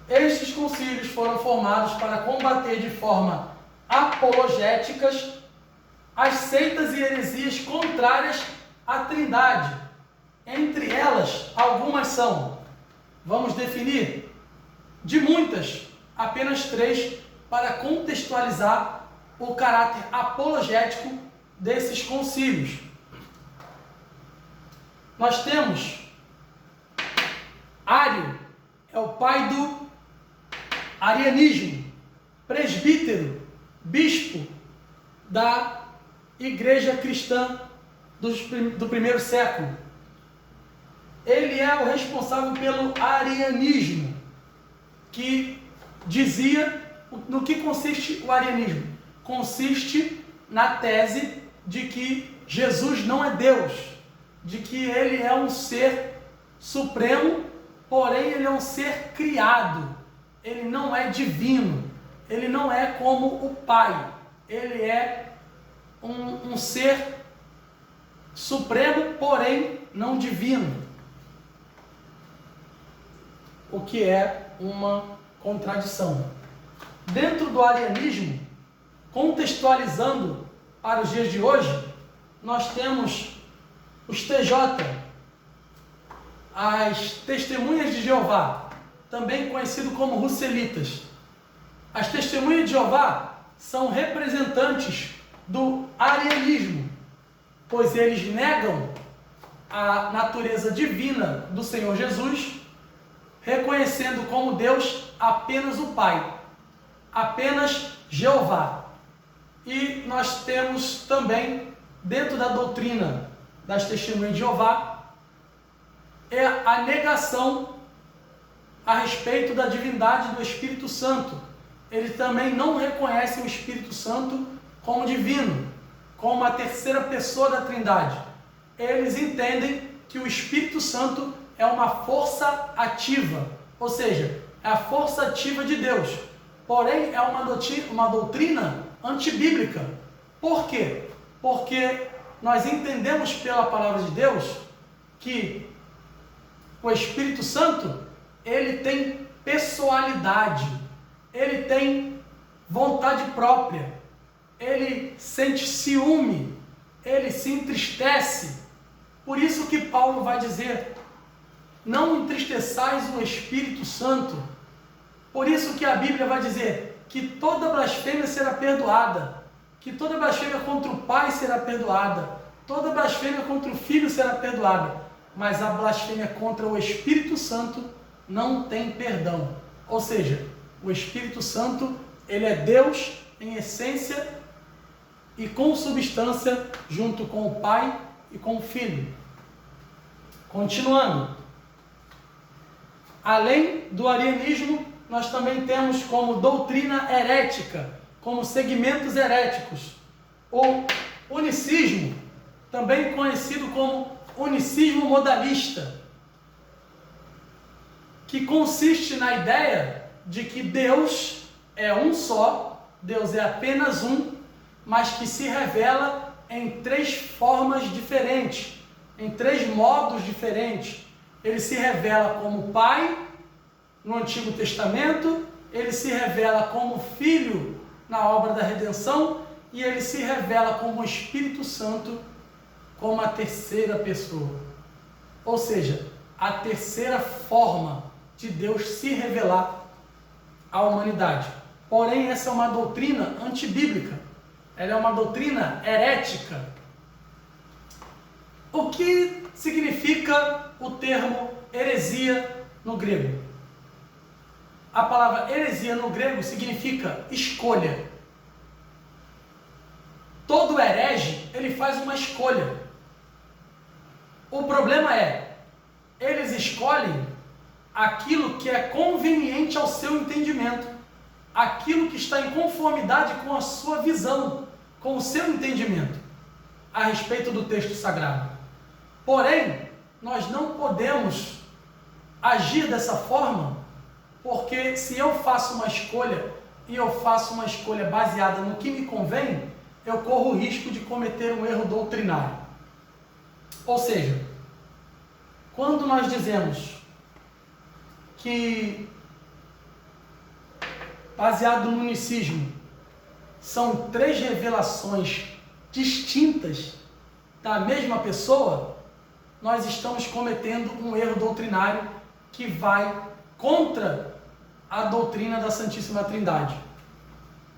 Estes concílios foram formados para combater de forma apologéticas as seitas e heresias contrárias à Trindade. Entre elas, algumas são, vamos definir, de muitas, apenas 3, para contextualizar o caráter apologético desses concílios. Nós temos Ário, é o pai do arianismo, presbítero, bispo da igreja cristã do primeiro século. Ele é o responsável pelo arianismo, que dizia no que consiste o arianismo. Consiste na tese de que Jesus não é Deus, de que ele é um ser supremo, porém ele é um ser criado. ele não é divino, ele não é como o Pai, ele é um ser supremo, porém não divino, o que é uma contradição. Dentro do arianismo, contextualizando para os dias de hoje, nós temos os TJ, as Testemunhas de Jeová, também conhecido como Russelitas. As Testemunhas de Jeová são representantes do arianismo, pois eles negam a natureza divina do Senhor Jesus, reconhecendo como Deus apenas o Pai, apenas Jeová. E nós temos também, dentro da doutrina das Testemunhas de Jeová, é a negação a respeito da divindade do Espírito Santo. Eles também não reconhecem o Espírito Santo como divino, como a terceira pessoa da Trindade. Eles entendem que o Espírito Santo é uma força ativa, ou seja, é a força ativa de Deus. Porém, é uma doutrina antibíblica. Por quê? Porque nós entendemos pela palavra de Deus que o Espírito Santo, ele tem pessoalidade, ele tem vontade própria, ele sente ciúme, ele se entristece. Por isso que Paulo vai dizer: não entristeçais o Espírito Santo. Por isso que a Bíblia vai dizer que toda blasfêmia será perdoada, que toda blasfêmia contra o Pai será perdoada, toda blasfêmia contra o Filho será perdoada, mas a blasfêmia contra o Espírito Santo não tem perdão. Ou seja, o Espírito Santo, ele é Deus em essência e com substância, junto com o Pai e com o Filho. Continuando, além do arianismo, nós também temos como doutrina herética, como segmentos heréticos, o unicismo, também conhecido como unicismo modalista, que consiste na ideia de que Deus é um só, Deus é apenas um, mas que se revela em três formas diferentes, em três modos diferentes. Ele se revela como Pai no Antigo Testamento, ele se revela como Filho na obra da redenção e ele se revela como Espírito Santo, como a terceira pessoa. Ou seja, a terceira forma de Deus se revelar à humanidade. Porém, essa é uma doutrina antibíblica, ela é uma doutrina herética. O que significa o termo heresia no grego? A palavra heresia no grego significa escolha. Todo herege, ele faz uma escolha. O problema é, eles escolhem aquilo que é conveniente ao seu entendimento, aquilo que está em conformidade com a sua visão, com o seu entendimento a respeito do texto sagrado. Porém, nós não podemos agir dessa forma, porque se eu faço uma escolha e eu faço uma escolha baseada no que me convém, eu corro o risco de cometer um erro doutrinário. Ou seja, quando nós dizemos que, baseado no unicismo, são três revelações distintas da mesma pessoa, nós estamos cometendo um erro doutrinário que vai contra a doutrina da Santíssima Trindade.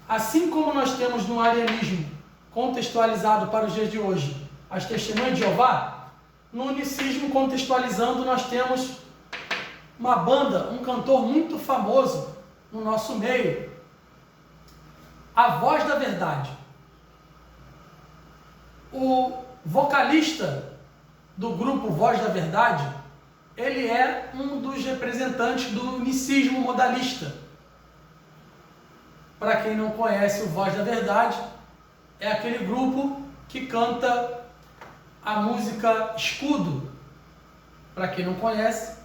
Assim como nós temos no arianismo, contextualizado para os dias de hoje, as Testemunhas de Jeová, no unicismo contextualizando nós temos uma banda, um cantor muito famoso no nosso meio, a Voz da Verdade. O vocalista do grupo Voz da Verdade, ele é um dos representantes do unicismo modalista. Para quem não conhece o Voz da Verdade, é aquele grupo que canta a música Escudo. Para quem não conhece,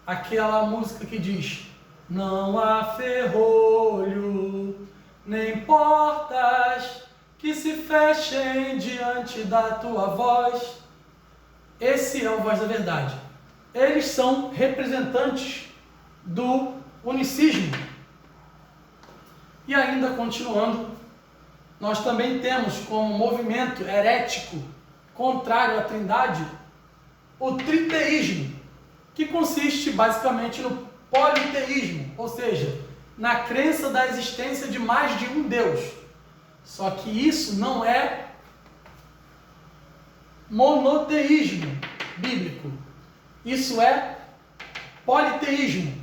aquela música que diz: Não há ferrolho, nem portas que se fechem diante da tua voz. Esse é o Voz da Verdade. Eles são representantes do unicismo. E ainda continuando, nós também temos como movimento herético contrário à Trindade o triteísmo, que consiste basicamente no politeísmo, ou seja, na crença da existência de mais de um Deus. Só que isso não é monoteísmo bíblico, isso é politeísmo.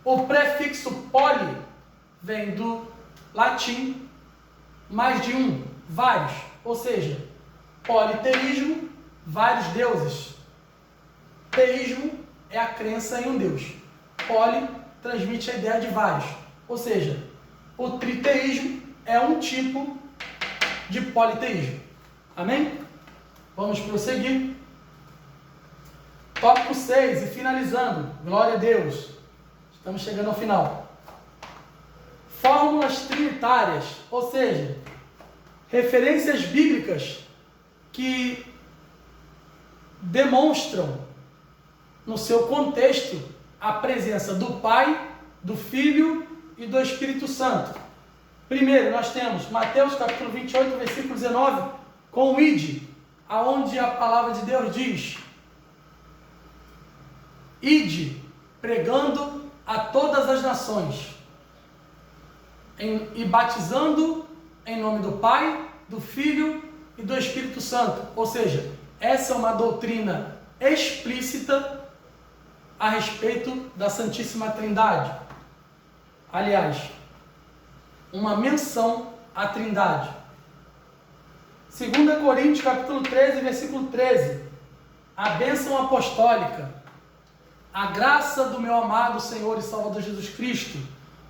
O prefixo poli vem do latim mais de um, vários, ou seja, politeísmo, vários deuses. Teísmo é a crença em um Deus. Poli transmite a ideia de vários, ou seja, o triteísmo é um tipo de politeísmo. Amém? Vamos prosseguir. Tópico 6, e finalizando, glória a Deus, estamos chegando ao final. Fórmulas trinitárias, ou seja, referências bíblicas que demonstram no seu contexto a presença do Pai, do Filho e do Espírito Santo. Primeiro, nós temos Mateus capítulo 28, versículo 19, com o ide, aonde a palavra de Deus diz: ide, pregando a todas as nações, e batizando em nome do Pai, do Filho e do Espírito Santo. Ou seja, essa é uma doutrina explícita a respeito da Santíssima Trindade. Aliás, uma menção à Trindade. 2 Coríntios capítulo 13, versículo 13. A bênção apostólica. A graça do meu amado Senhor e Salvador Jesus Cristo,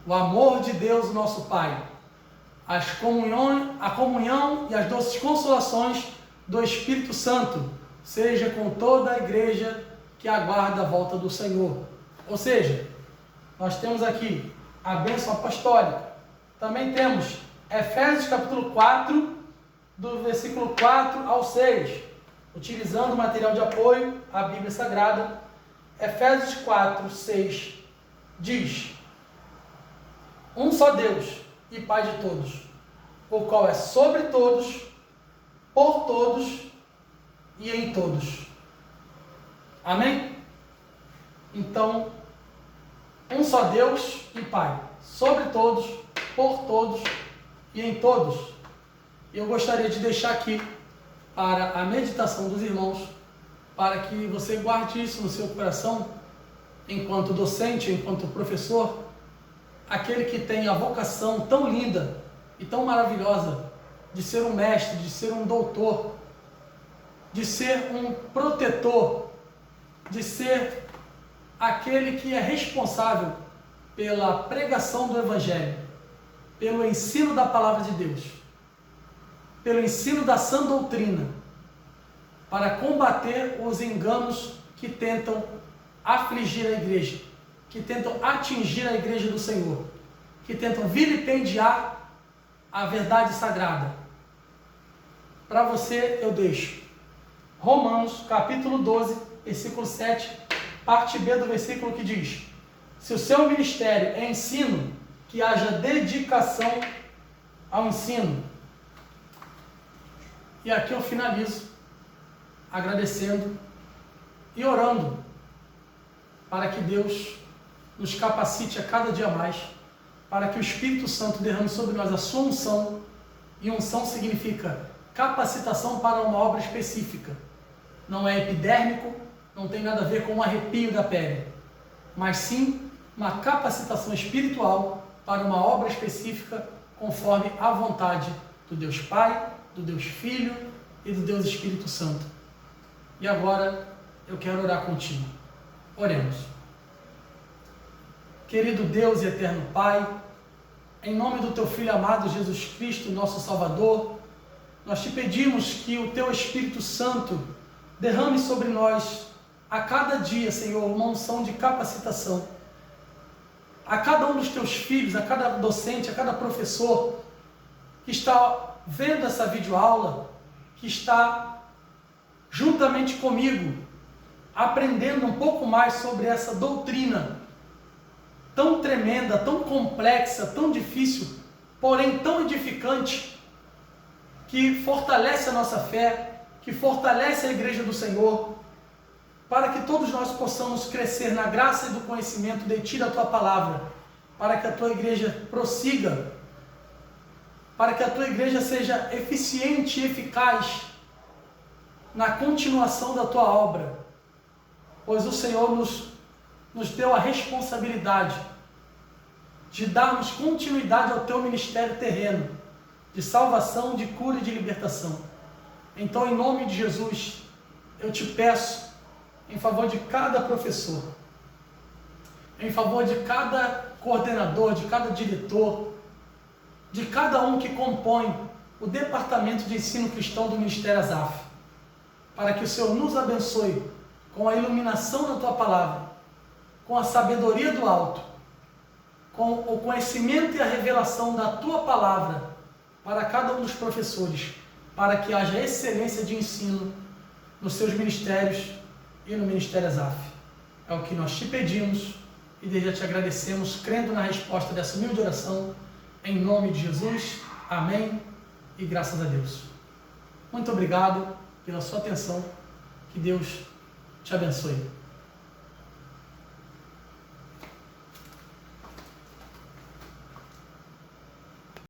o amor de Deus, o nosso Pai, a comunhão e as doces consolações do Espírito Santo, seja com toda a igreja que aguarda a volta do Senhor. Ou seja, nós temos aqui a bênção apostólica. Também temos Efésios capítulo 4, do versículo 4 ao 6, utilizando o material de apoio, a Bíblia Sagrada. Efésios 4, 6 diz: um só Deus e Pai de todos, o qual é sobre todos, por todos e em todos. Amém? Então, um só Deus e Pai, sobre todos, por todos e em todos. Eu gostaria de deixar aqui para a meditação dos irmãos, para que você guarde isso no seu coração, enquanto docente, enquanto professor, aquele que tem a vocação tão linda e tão maravilhosa de ser um mestre, de ser um doutor, de ser um protetor, de ser aquele que é responsável pela pregação do Evangelho, pelo ensino da Palavra de Deus, pelo ensino da sã doutrina, para combater os enganos que tentam afligir a igreja, que tentam atingir a igreja do Senhor, que tentam vilipendiar a verdade sagrada. Para você eu deixo Romanos capítulo 12, versículo 7, parte B do versículo, que diz: se o seu ministério é ensino, que haja dedicação ao ensino. E aqui eu finalizo agradecendo e orando para que Deus nos capacite a cada dia mais, para que o Espírito Santo derrame sobre nós a sua unção, e unção significa capacitação para uma obra específica. Não é epidérmico, não tem nada a ver com um arrepio da pele, mas sim uma capacitação espiritual para uma obra específica, conforme a vontade do Deus Pai, do Deus Filho e do Deus Espírito Santo. E agora eu quero orar contigo. Oremos. Querido Deus e eterno Pai, em nome do Teu Filho amado Jesus Cristo, nosso Salvador, nós te pedimos que o Teu Espírito Santo derrame sobre nós a cada dia, Senhor, uma unção de capacitação, a cada um dos teus filhos, a cada docente, a cada professor que está vendo essa videoaula, que está juntamente comigo, aprendendo um pouco mais sobre essa doutrina tão tremenda, tão complexa, tão difícil, porém tão edificante, que fortalece a nossa fé, que fortalece a igreja do Senhor, para que todos nós possamos crescer na graça e do conhecimento de Ti, da Tua palavra, para que a Tua igreja prossiga, para que a Tua igreja seja eficiente e eficaz na continuação da Tua obra, pois o Senhor nos deu a responsabilidade de darmos continuidade ao Teu ministério terreno, de salvação, de cura e de libertação. Então, em nome de Jesus, eu Te peço, em favor de cada professor, em favor de cada coordenador, de cada diretor, de cada um que compõe o Departamento de Ensino Cristão do Ministério Azaf, para que o Senhor nos abençoe com a iluminação da Tua palavra, com a sabedoria do alto, com o conhecimento e a revelação da Tua palavra para cada um dos professores, para que haja excelência de ensino nos seus ministérios e no Ministério Azaf. É o que nós Te pedimos e desde já Te agradecemos, crendo na resposta dessa humilde oração, em nome de Jesus. Amém e graças a Deus. Muito obrigado pela sua atenção. Que Deus te abençoe.